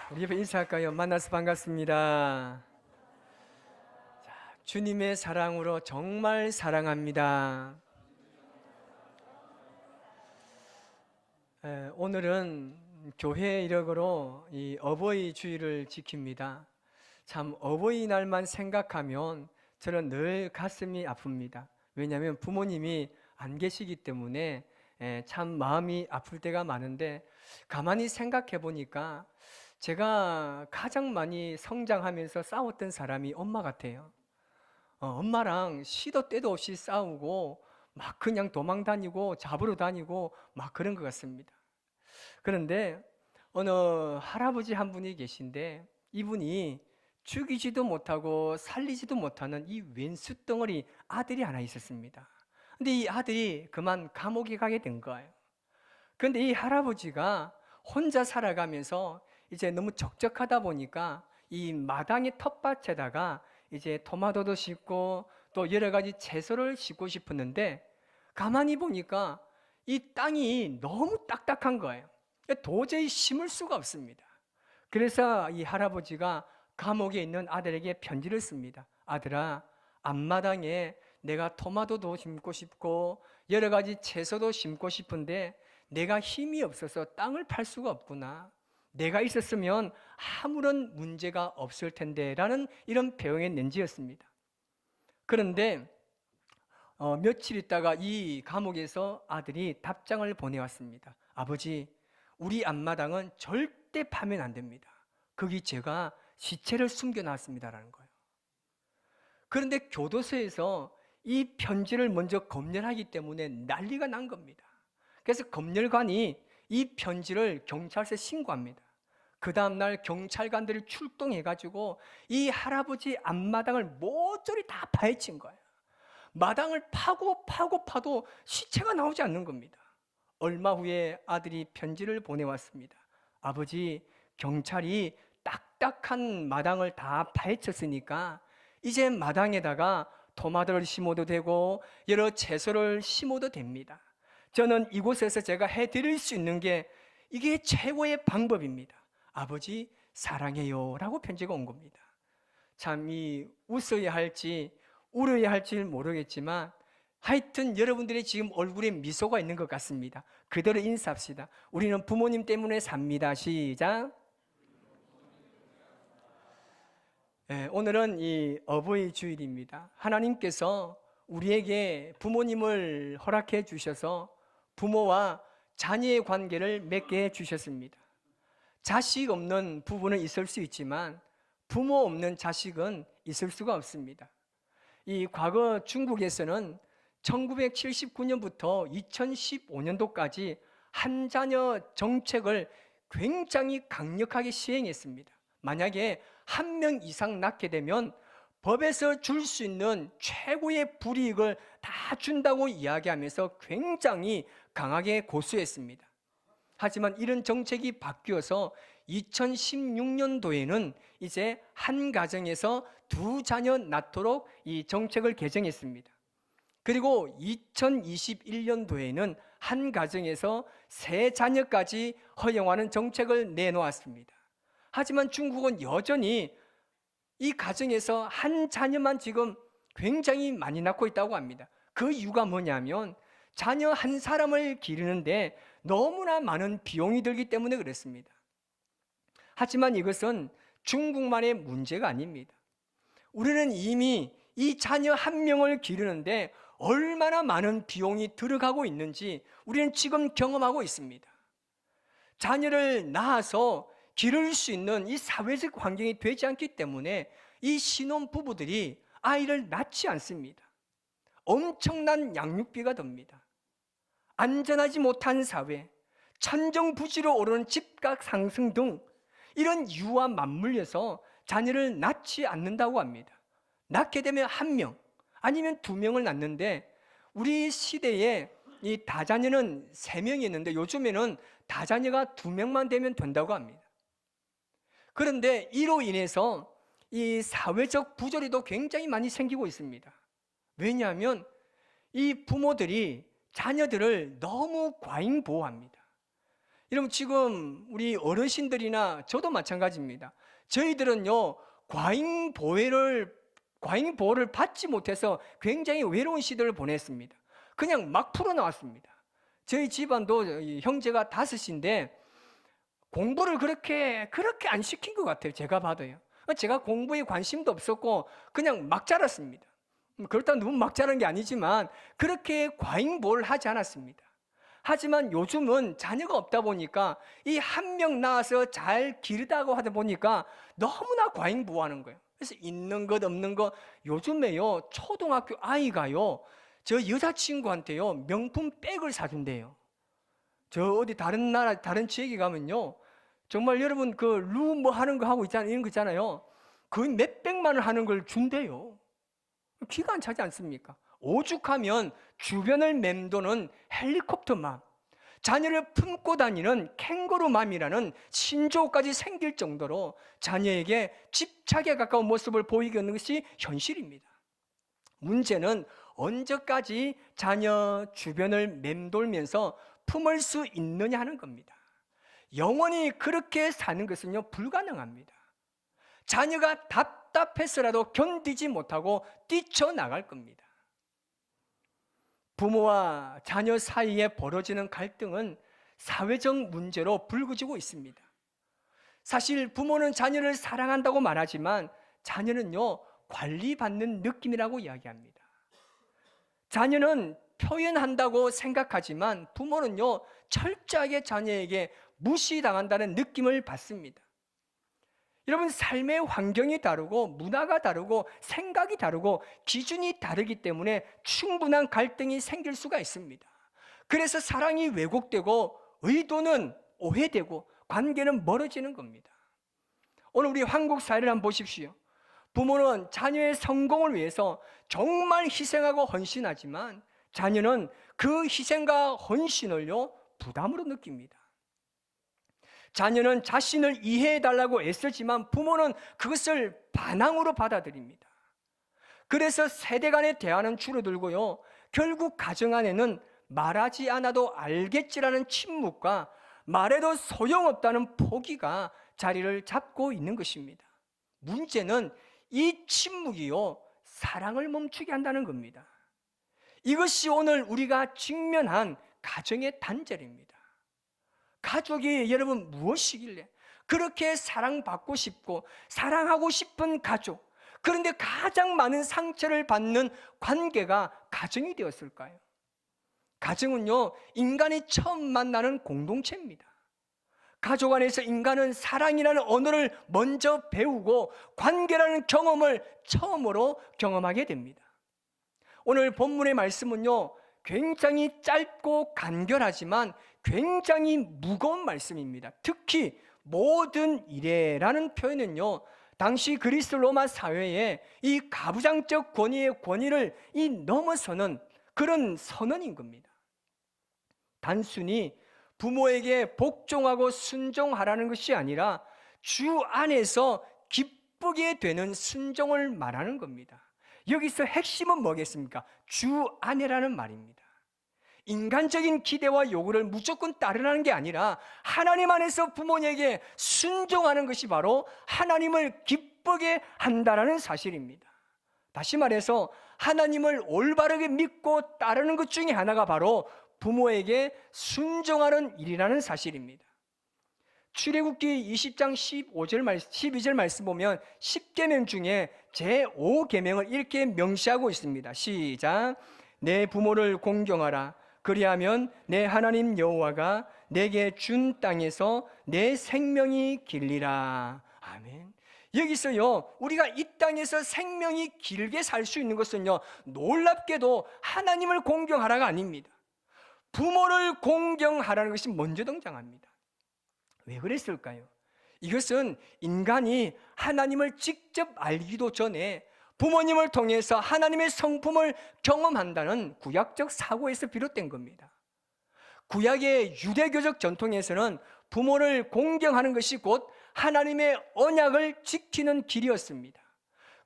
우리 옆에 인사할까요? 만나서 반갑습니다. 자, 주님의 사랑으로 정말 사랑합니다. 오늘은 교회 이력으로 이 어버이 주일을 지킵니다. 참 어버이날만 생각하면 저는 늘 가슴이 아픕니다. 왜냐하면 부모님이 안 계시기 때문에 참 마음이 아플 때가 많은데, 가만히 생각해 보니까 제가 가장 많이 성장하면서 싸웠던 사람이 엄마 같아요. 엄마랑 시도 때도 없이 싸우고 막 그냥 도망 다니고 잡으러 다니고 막 그런 것 같습니다. 그런데 어느 할아버지 한 분이 계신데, 이분이 죽이지도 못하고 살리지도 못하는 이 왼수 덩어리 아들이 하나 있었습니다. 근데 이 아들이 그만 감옥에 가게 된 거예요. 그런데 이 할아버지가 혼자 살아가면서 이제 너무 적적하다 보니까 이 마당의 텃밭에다가 이제 토마토도 심고 또 여러 가지 채소를 심고 싶었는데, 가만히 보니까 이 땅이 너무 딱딱한 거예요. 도저히 심을 수가 없습니다. 그래서 이 할아버지가 감옥에 있는 아들에게 편지를 씁니다. 아들아, 앞마당에 내가 토마토도 심고 싶고 여러 가지 채소도 심고 싶은데 내가 힘이 없어서 땅을 팔 수가 없구나. 내가 있었으면 아무런 문제가 없을 텐데 라는 이런 배웅의 낸지였습니다. 그런데 며칠 있다가 이 감옥에서 아들이 답장을 보내왔습니다. 아버지, 우리 앞마당은 절대 파면 안 됩니다. 거기 제가 시체를 숨겨놨습니다라는 거예요. 그런데 교도소에서 이 편지를 먼저 검열하기 때문에 난리가 난 겁니다. 그래서 검열관이 이 편지를 경찰서에 신고합니다. 그 다음날 경찰관들이 출동해가지고 이 할아버지 앞마당을 모조리 다 파헤친 거예요. 마당을 파도 시체가 나오지 않는 겁니다. 얼마 후에 아들이 편지를 보내왔습니다. 아버지, 경찰이 딱딱한 마당을 다 파헤쳤으니까 이제 마당에다가 토마토를 심어도 되고 여러 채소를 심어도 됩니다. 저는 이곳에서 제가 해드릴 수 있는 게 이게 최고의 방법입니다. 아버지 사랑해요 라고 편지가 온 겁니다. 참 이 웃어야 할지 울어야 할지 모르겠지만 하여튼 여러분들의 지금 얼굴에 미소가 있는 것 같습니다. 그대로 인사합시다. 우리는 부모님 때문에 삽니다. 시작. 오늘은 이 어버이 주일입니다. 하나님께서 우리에게 부모님을 허락해 주셔서 부모와 자녀의 관계를 맺게 해 주셨습니다. 자식 없는 부부는 있을 수 있지만 부모 없는 자식은 있을 수가 없습니다. 이 과거 중국에서는 1979년부터 2015년도까지 한 자녀 정책을 굉장히 강력하게 시행했습니다. 만약에 한 명 이상 낳게 되면 법에서 줄 수 있는 최고의 불이익을 다 준다고 이야기하면서 굉장히 강하게 고수했습니다. 하지만 이런 정책이 바뀌어서 2016년도에는 이제 한 가정에서 두 자녀 낳도록 이 정책을 개정했습니다. 그리고 2021년도에는 한 가정에서 세 자녀까지 허용하는 정책을 내놓았습니다. 하지만 중국은 여전히 이 가정에서 한 자녀만 지금 굉장히 많이 낳고 있다고 합니다. 그 이유가 뭐냐면 자녀 한 사람을 기르는데 너무나 많은 비용이 들기 때문에 그렇습니다. 하지만 이것은 중국만의 문제가 아닙니다. 우리는 이미 이 자녀 한 명을 기르는데 얼마나 많은 비용이 들어가고 있는지 우리는 지금 경험하고 있습니다. 자녀를 낳아서 기를 수 있는 이 사회적 환경이 되지 않기 때문에 이 신혼부부들이 아이를 낳지 않습니다. 엄청난 양육비가 듭니다. 안전하지 못한 사회, 천정부지로 오르는 집값 상승 등 이런 이유와 맞물려서 자녀를 낳지 않는다고 합니다. 낳게 되면 한 명 아니면 두 명을 낳는데, 우리 시대에 이 다자녀는 세 명이었는데 요즘에는 다자녀가 두 명만 되면 된다고 합니다. 그런데 이로 인해서 이 사회적 부조리도 굉장히 많이 생기고 있습니다. 왜냐하면 이 부모들이 자녀들을 너무 과잉 보호합니다. 여러분, 지금 우리 어르신들이나 저도 마찬가지입니다. 저희들은요, 과잉보호를 받지 못해서 굉장히 외로운 시대를 보냈습니다. 그냥 막 풀어나왔습니다. 저희 집안도 형제가 5인데 공부를 그렇게 안 시킨 것 같아요. 제가 봐도요. 제가 공부에 관심도 없었고 그냥 막 자랐습니다. 그렇다고 너무 막 자란 게 아니지만 그렇게 과잉보호를 하지 않았습니다. 하지만 요즘은 자녀가 없다 보니까 이 한 명 낳아서 잘 기르다고 하다 보니까 너무나 과잉보호하는 거예요. 그래서 있는 것 없는 것, 요즘에요 초등학교 아이가요 저 여자친구한테요 명품 백을 사준대요. 저 어디 다른 나라 다른 지역에 가면요 정말 여러분 그 루 뭐 하는 거 하고 있잖아요. 이런 거 있잖아요. 거의 몇백만 원 하는 걸 준대요. 기가 안 차지 않습니까? 오죽하면 주변을 맴도는 헬리콥터맘, 자녀를 품고 다니는 캥거루맘이라는 신조어까지 생길 정도로 자녀에게 집착에 가까운 모습을 보이게 하는 것이 현실입니다. 문제는 언제까지 자녀 주변을 맴돌면서 품을 수 있느냐 하는 겁니다. 영원히 그렇게 사는 것은요 불가능합니다. 자녀가 답답해서라도 견디지 못하고 뛰쳐나갈 겁니다. 부모와 자녀 사이에 벌어지는 갈등은 사회적 문제로 불거지고 있습니다. 사실 부모는 자녀를 사랑한다고 말하지만 자녀는요 관리받는 느낌이라고 이야기합니다. 자녀는 표현한다고 생각하지만 부모는요 철저하게 자녀에게 무시당한다는 느낌을 받습니다. 여러분, 삶의 환경이 다르고 문화가 다르고 생각이 다르고 기준이 다르기 때문에 충분한 갈등이 생길 수가 있습니다. 그래서 사랑이 왜곡되고 의도는 오해되고 관계는 멀어지는 겁니다. 오늘 우리 한국 사회를 한번 보십시오. 부모는 자녀의 성공을 위해서 정말 희생하고 헌신하지만 자녀는 그 희생과 헌신을요 부담으로 느낍니다. 자녀는 자신을 이해해달라고 애쓰지만 부모는 그것을 반항으로 받아들입니다. 그래서 세대 간의 대화는 줄어들고요 결국 가정 안에는 말하지 않아도 알겠지라는 침묵과 말해도 소용없다는 포기가 자리를 잡고 있는 것입니다. 문제는 이 침묵이요 사랑을 멈추게 한다는 겁니다. 이것이 오늘 우리가 직면한 가정의 단절입니다. 가족이 여러분 무엇이길래 그렇게 사랑받고 싶고 사랑하고 싶은 가족, 그런데 가장 많은 상처를 받는 관계가 가정이 되었을까요? 가정은요 인간이 처음 만나는 공동체입니다. 가족 안에서 인간은 사랑이라는 언어를 먼저 배우고 관계라는 경험을 처음으로 경험하게 됩니다. 오늘 본문의 말씀은요 굉장히 짧고 간결하지만 굉장히 무거운 말씀입니다. 특히 모든 일에라는 표현은요 당시 그리스 로마 사회에 이 가부장적 권위의 권위를 넘어서는 그런 선언인 겁니다. 단순히 부모에게 복종하고 순종하라는 것이 아니라 주 안에서 기쁘게 되는 순종을 말하는 겁니다. 여기서 핵심은 뭐겠습니까? 주 안에라는 말입니다. 인간적인 기대와 요구를 무조건 따르라는 게 아니라 하나님 안에서 부모에게 순종하는 것이 바로 하나님을 기쁘게 한다는 사실입니다. 다시 말해서 하나님을 올바르게 믿고 따르는 것 중에 하나가 바로 부모에게 순종하는 일이라는 사실입니다. 출애굽기 20장 12절 말씀 보면 10계명 중에 제5계명을 이렇게 명시하고 있습니다. 시작. 내 부모를 공경하라. 그리하면 내 하나님 여호와가 내게 준 땅에서 내 생명이 길리라. 아멘. 여기서요 우리가 이 땅에서 생명이 길게 살 수 있는 것은요 놀랍게도 하나님을 공경하라가 아닙니다. 부모를 공경하라는 것이 먼저 등장합니다. 왜 그랬을까요? 이것은 인간이 하나님을 직접 알기도 전에 부모님을 통해서 하나님의 성품을 경험한다는 구약적 사고에서 비롯된 겁니다. 구약의 유대교적 전통에서는 부모를 공경하는 것이 곧 하나님의 언약을 지키는 길이었습니다.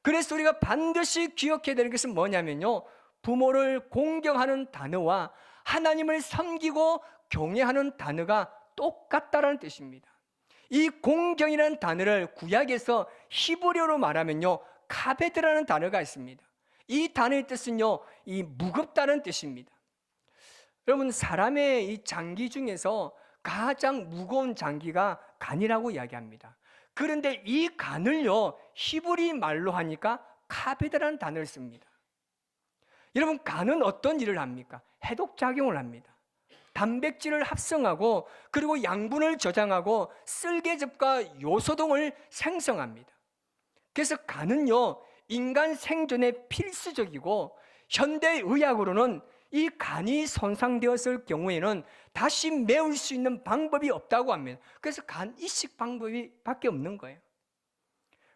그래서 우리가 반드시 기억해야 되는 것은 뭐냐면요 부모를 공경하는 단어와 하나님을 섬기고 경외하는 단어가 똑같다라는 뜻입니다. 이 공경이라는 단어를 구약에서 히브리어로 말하면요, 카베드라는 단어가 있습니다. 이 단어의 뜻은요, 이 무겁다는 뜻입니다. 여러분, 사람의 이 장기 중에서 가장 무거운 장기가 간이라고 이야기합니다. 그런데 이 간을요, 히브리 말로 하니까 카베드라는 단어를 씁니다. 여러분, 간은 어떤 일을 합니까? 해독작용을 합니다. 단백질을 합성하고 그리고 양분을 저장하고 쓸개즙과 요소등을 생성합니다. 그래서 간은요, 인간 생존에 필수적이고 현대의학으로는 이 간이 손상되었을 경우에는 다시 메울 수 있는 방법이 없다고 합니다. 그래서 간 이식 방법이 밖에 없는 거예요.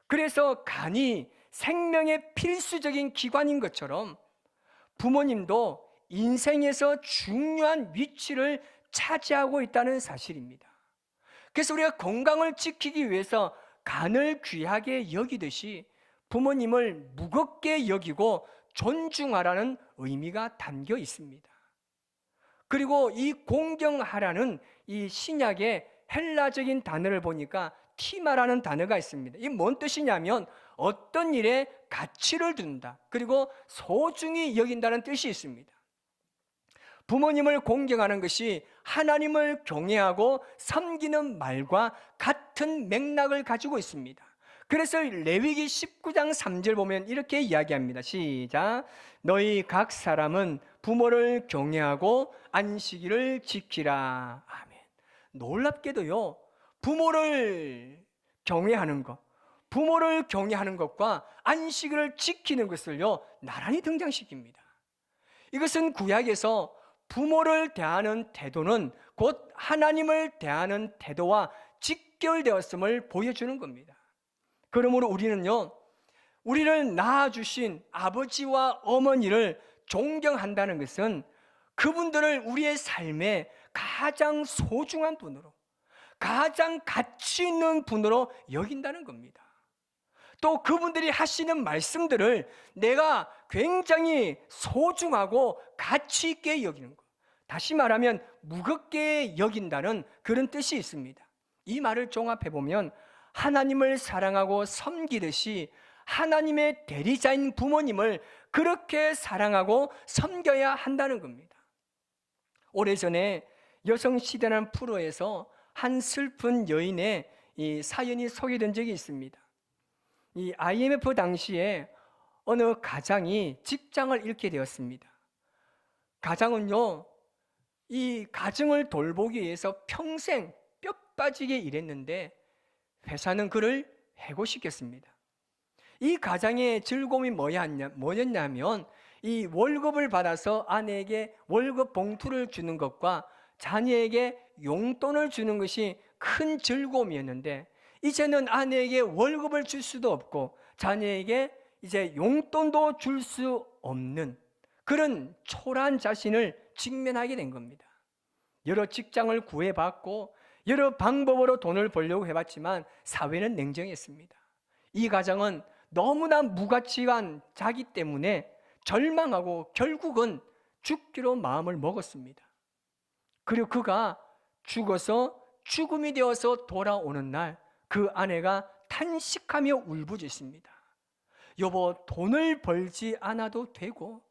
그래서 간이 생명의 필수적인 기관인 것처럼 부모님도 인생에서 중요한 위치를 차지하고 있다는 사실입니다. 그래서 우리가 건강을 지키기 위해서 간을 귀하게 여기듯이 부모님을 무겁게 여기고 존중하라는 의미가 담겨 있습니다. 그리고 이 공경하라는 이 신약의 헬라적인 단어를 보니까 티마라는 단어가 있습니다. 이게 뭔 뜻이냐면 어떤 일에 가치를 둔다, 그리고 소중히 여긴다는 뜻이 있습니다. 부모님을 공경하는 것이 하나님을 경외하고 섬기는 말과 같은 맥락을 가지고 있습니다. 그래서 레위기 19장 3절 보면 이렇게 이야기합니다. 시작. 너희 각 사람은 부모를 경외하고 안식일을 지키라. 아멘. 놀랍게도요, 부모를 경외하는 것, 부모를 경외하는 것과 안식일을 지키는 것을요, 나란히 등장시킵니다. 이것은 구약에서 부모를 대하는 태도는 곧 하나님을 대하는 태도와 직결되었음을 보여주는 겁니다. 그러므로 우리는요, 우리를 낳아주신 아버지와 어머니를 존경한다는 것은 그분들을 우리의 삶에 가장 소중한 분으로, 가장 가치 있는 분으로 여긴다는 겁니다. 또 그분들이 하시는 말씀들을 내가 굉장히 소중하고 가치 있게 여기는 것, 다시 말하면 무겁게 여긴다는 그런 뜻이 있습니다. 이 말을 종합해 보면 하나님을 사랑하고 섬기듯이 하나님의 대리자인 부모님을 그렇게 사랑하고 섬겨야 한다는 겁니다. 오래전에 여성시대라는 프로에서 한 슬픈 여인의 이 사연이 소개된 적이 있습니다. 이 IMF 당시에 어느 가장이 직장을 잃게 되었습니다. 가장은요, 이 가정을 돌보기 위해서 평생 뼈 빠지게 일했는데 회사는 그를 해고시켰습니다. 이 가장의 즐거움이 뭐였냐면 이 월급을 받아서 아내에게 월급 봉투를 주는 것과 자녀에게 용돈을 주는 것이 큰 즐거움이었는데, 이제는 아내에게 월급을 줄 수도 없고 자녀에게 이제 용돈도 줄 수 없는 그런 초라한 자신을 직면하게 된 겁니다. 여러 직장을 구해봤고 여러 방법으로 돈을 벌려고 해봤지만 사회는 냉정했습니다. 이 가장은 너무나 무가치한 자기 때문에 절망하고 결국은 죽기로 마음을 먹었습니다. 그리고 그가 죽어서 죽음이 되어서 돌아오는 날 그 아내가 탄식하며 울부짖습니다. 여보, 돈을 벌지 않아도 되고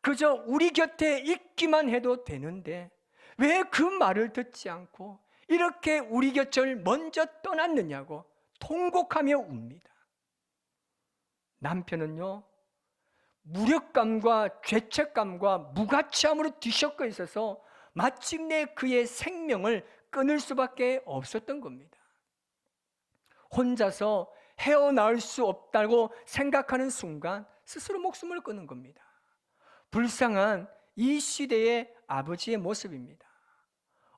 그저 우리 곁에 있기만 해도 되는데 왜 그 말을 듣지 않고 이렇게 우리 곁을 먼저 떠났느냐고 통곡하며 웁니다. 남편은요, 무력감과 죄책감과 무가치함으로 뒤섞여 있어서 마침내 그의 생명을 끊을 수밖에 없었던 겁니다. 혼자서 헤어나올 수 없다고 생각하는 순간 스스로 목숨을 끊은 겁니다. 불쌍한 이 시대의 아버지의 모습입니다.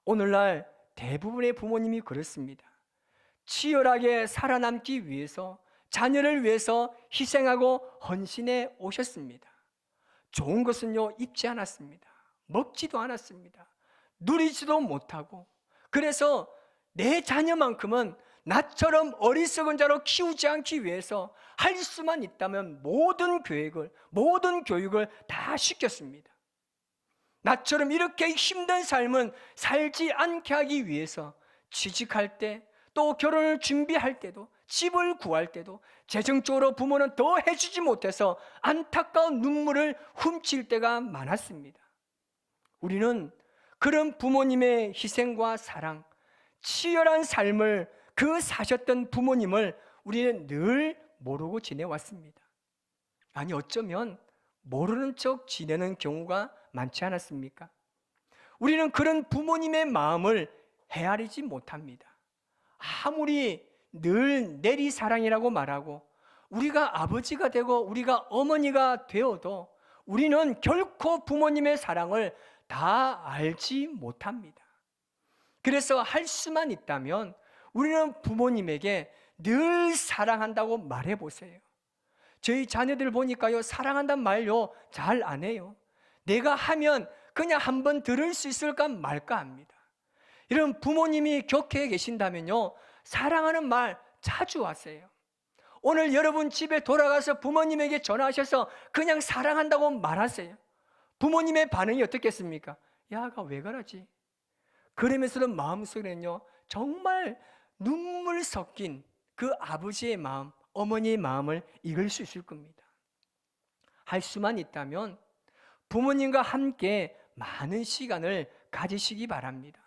오늘날 대부분의 부모님이 그렇습니다. 치열하게 살아남기 위해서 자녀를 위해서 희생하고 헌신해 오셨습니다. 좋은 것은요, 입지 않았습니다. 먹지도 않았습니다. 누리지도 못하고, 그래서 내 자녀만큼은 나처럼 어리석은 자로 키우지 않기 위해서 할 수만 있다면 모든 교육을 다 시켰습니다. 나처럼 이렇게 힘든 삶은 살지 않게 하기 위해서 취직할 때, 또 결혼을 준비할 때도, 집을 구할 때도 재정적으로 부모는 더 해주지 못해서 안타까운 눈물을 훔칠 때가 많았습니다. 우리는 그런 부모님의 희생과 사랑, 치열한 삶을 그 사셨던 부모님을 우리는 늘 모르고 지내왔습니다. 아니, 어쩌면 모르는 척 지내는 경우가 많지 않았습니까? 우리는 그런 부모님의 마음을 헤아리지 못합니다. 아무리 늘 내리사랑이라고 말하고 우리가 아버지가 되고 우리가 어머니가 되어도 우리는 결코 부모님의 사랑을 다 알지 못합니다. 그래서 할 수만 있다면 우리는 부모님에게 늘 사랑한다고 말해보세요. 저희 자녀들 보니까요, 사랑한다는 말요 잘 안 해요. 내가 하면 그냥 한번 들을 수 있을까 말까 합니다. 이런 부모님이 곁에 계신다면요, 사랑하는 말 자주 하세요. 오늘 여러분 집에 돌아가서 부모님에게 전화하셔서 그냥 사랑한다고 말하세요. 부모님의 반응이 어떻겠습니까? 야가 왜 그러지? 그러면서도 마음속에는요, 정말 눈물 섞인 그 아버지의 마음, 어머니의 마음을 읽을 수 있을 겁니다. 할 수만 있다면 부모님과 함께 많은 시간을 가지시기 바랍니다.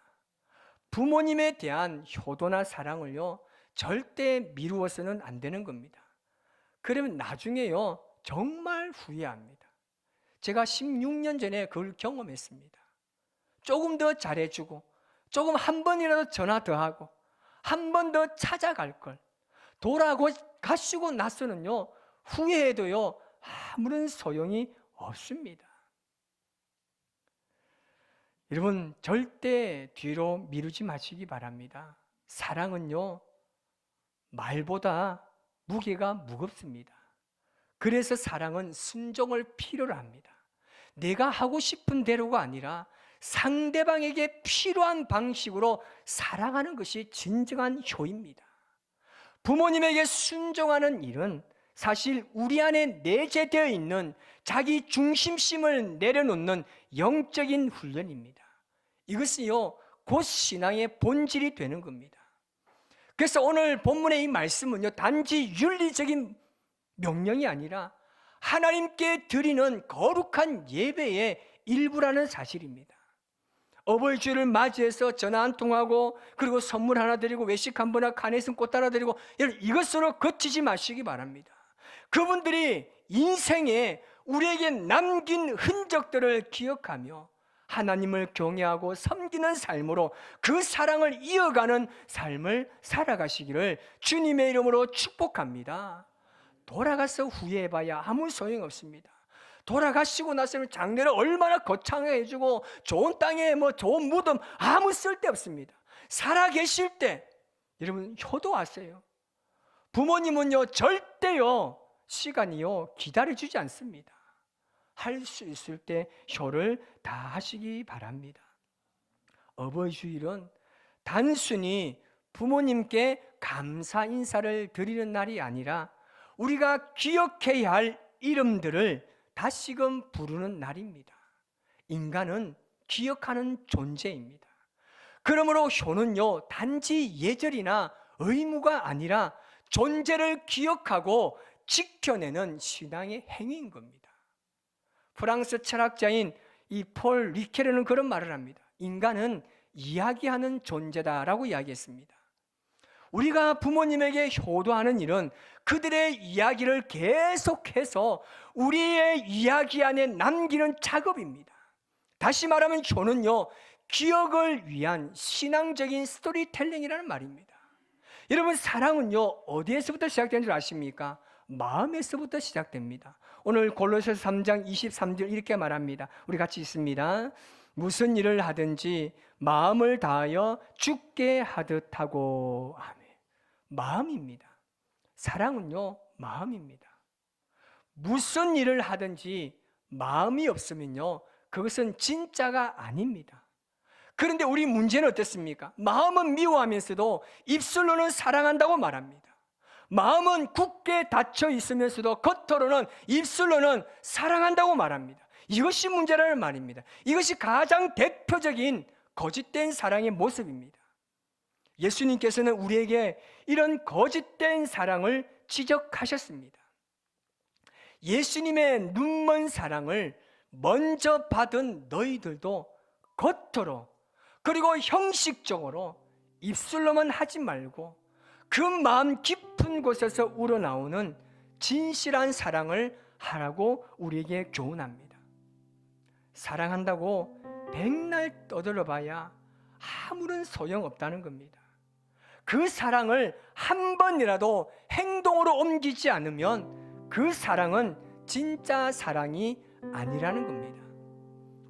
부모님에 대한 효도나 사랑을요, 절대 미루어서는 안 되는 겁니다. 그러면 나중에요, 정말 후회합니다. 제가 16년 전에 그걸 경험했습니다. 조금 더 잘해주고, 조금 한 번이라도 전화 더 하고, 한 번 더 찾아갈 걸. 돌아가시고 나서는요, 후회해도요, 아무런 소용이 없습니다. 여러분, 절대 뒤로 미루지 마시기 바랍니다. 사랑은요, 말보다 무게가 무겁습니다. 그래서 사랑은 순종을 필요로 합니다. 내가 하고 싶은 대로가 아니라 상대방에게 필요한 방식으로 사랑하는 것이 진정한 효입니다. 부모님에게 순종하는 일은 사실 우리 안에 내재되어 있는 자기 중심심을 내려놓는 영적인 훈련입니다. 이것이요, 곧 신앙의 본질이 되는 겁니다. 그래서 오늘 본문의 이 말씀은요, 단지 윤리적인 명령이 아니라 하나님께 드리는 거룩한 예배의 일부라는 사실입니다. 어버이주를 맞이해서 전화 한 통하고, 그리고 선물 하나 드리고, 외식 한 번하고, 카네이션 꽃 하나 드리고, 이것으로 그치지 마시기 바랍니다. 그분들이 인생에 우리에게 남긴 흔적들을 기억하며 하나님을 경외하고 섬기는 삶으로 그 사랑을 이어가는 삶을 살아가시기를 주님의 이름으로 축복합니다. 돌아가서 후회해봐야 아무 소용없습니다. 돌아가시고 나서는 장례를 얼마나 거창하게 해주고 좋은 땅에 좋은 무덤 아무 쓸데없습니다. 살아계실 때 여러분 효도하세요. 부모님은요 절대요 시간이요 기다려주지 않습니다. 할 수 있을 때 효를 다 하시기 바랍니다. 어버이 주일은 단순히 부모님께 감사 인사를 드리는 날이 아니라 우리가 기억해야 할 이름들을 다시금 부르는 날입니다. 인간은 기억하는 존재입니다. 그러므로 효는요 단지 예절이나 의무가 아니라 존재를 기억하고 지켜내는 신앙의 행위인 겁니다. 프랑스 철학자인 이 폴 리케르는 그런 말을 합니다. 인간은 이야기하는 존재다라고 이야기했습니다. 우리가 부모님에게 효도하는 일은 그들의 이야기를 계속해서 우리의 이야기 안에 남기는 작업입니다. 다시 말하면 효는요 기억을 위한 신앙적인 스토리텔링이라는 말입니다. 여러분 사랑은요 어디에서부터 시작되는 줄 아십니까? 마음에서부터 시작됩니다. 오늘 골로새서 3장 23절 이렇게 말합니다. 우리 같이 읽습니다. 무슨 일을 하든지 마음을 다하여 주께 하듯 하고. 아멘. 마음입니다. 사랑은요 마음입니다. 무슨 일을 하든지 마음이 없으면요 그것은 진짜가 아닙니다. 그런데 우리 문제는 어떻습니까? 마음은 미워하면서도 입술로는 사랑한다고 말합니다. 마음은 굳게 닫혀 있으면서도 겉으로는 입술로는 사랑한다고 말합니다. 이것이 문제라는 말입니다. 이것이 가장 대표적인 거짓된 사랑의 모습입니다. 예수님께서는 우리에게 이런 거짓된 사랑을 지적하셨습니다. 예수님의 눈먼 사랑을 먼저 받은 너희들도 겉으로 그리고 형식적으로 입술로만 하지 말고 그 마음 깊은 곳에서 우러나오는 진실한 사랑을 하라고 우리에게 교훈합니다. 사랑한다고 백날 떠들어봐야 아무런 소용없다는 겁니다. 그 사랑을 한 번이라도 행동으로 옮기지 않으면 그 사랑은 진짜 사랑이 아니라는 겁니다.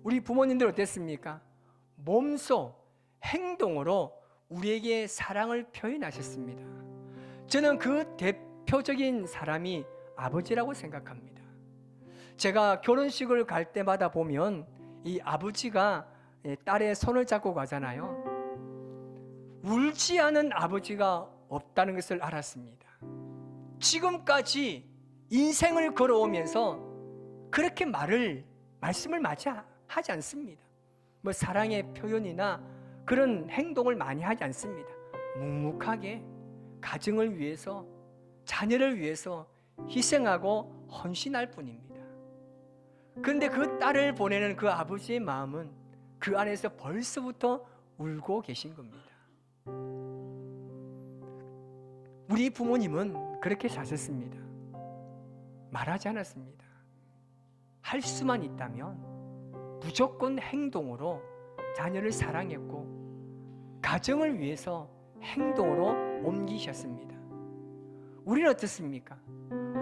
우리 부모님들 어땠습니까? 몸소 행동으로 우리에게 사랑을 표현하셨습니다. 저는 그 대표적인 사람이 아버지라고 생각합니다. 제가 결혼식을 갈 때마다 보면 이 아버지가 딸의 손을 잡고 가잖아요. 울지 않은 아버지가 없다는 것을 알았습니다. 지금까지 인생을 걸어오면서 그렇게 말씀을 많이 하지 않습니다. 뭐 사랑의 표현이나 그런 행동을 많이 하지 않습니다. 묵묵하게 가정을 위해서, 자녀를 위해서 희생하고 헌신할 뿐입니다. 그런데 그 딸을 보내는 그 아버지의 마음은 그 안에서 벌써부터 울고 계신 겁니다. 우리 부모님은 그렇게 사셨습니다. 말하지 않았습니다. 할 수만 있다면 무조건 행동으로 자녀를 사랑했고 가정을 위해서 행동으로 옮기셨습니다. 우리는 어떻습니까?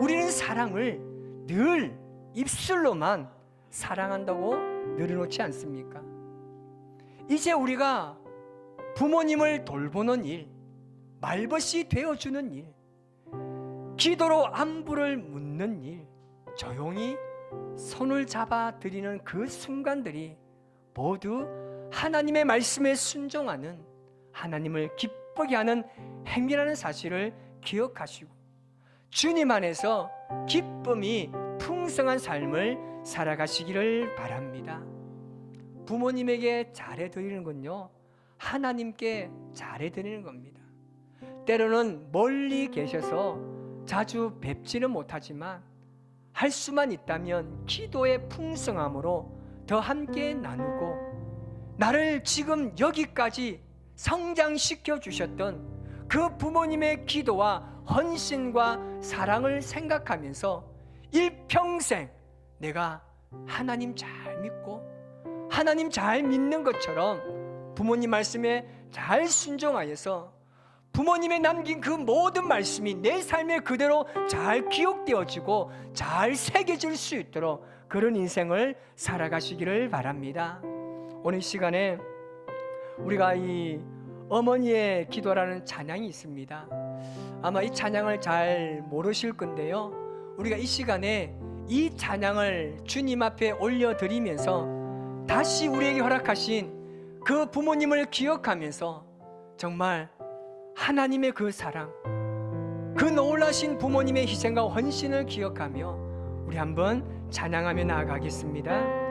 우리는 사랑을 늘 입술로만 사랑한다고 늘어놓지 않습니까? 이제 우리가 부모님을 돌보는 일, 말벗이 되어주는 일, 기도로 안부를 묻는 일, 조용히 손을 잡아 드리는 그 순간들이 모두 하나님의 말씀에 순종하는, 하나님을 기쁘게 하는 행위라는 사실을 기억하시고 주님 안에서 기쁨이 풍성한 삶을 살아가시기를 바랍니다. 부모님에게 잘해드리는 건요, 하나님께 잘해드리는 겁니다. 때로는 멀리 계셔서 자주 뵙지는 못하지만 할 수만 있다면 기도의 풍성함으로 더 함께 나누고 나를 지금 여기까지 성장시켜 주셨던 그 부모님의 기도와 헌신과 사랑을 생각하면서 일평생 내가 하나님 잘 믿고 하나님 잘 믿는 것처럼 부모님 말씀에 잘 순종하여서 부모님의 남긴 그 모든 말씀이 내 삶에 그대로 잘 기억되어지고 잘 새겨질 수 있도록 그런 인생을 살아가시기를 바랍니다. 오늘 시간에 우리가 이 어머니의 기도라는 찬양이 있습니다. 아마 이 찬양을 잘 모르실 건데요, 우리가 이 시간에 이 찬양을 주님 앞에 올려드리면서 다시 우리에게 허락하신 그 부모님을 기억하면서 정말 하나님의 그 사랑, 그 놀라신 부모님의 희생과 헌신을 기억하며 우리 한번 찬양하며 나아가겠습니다.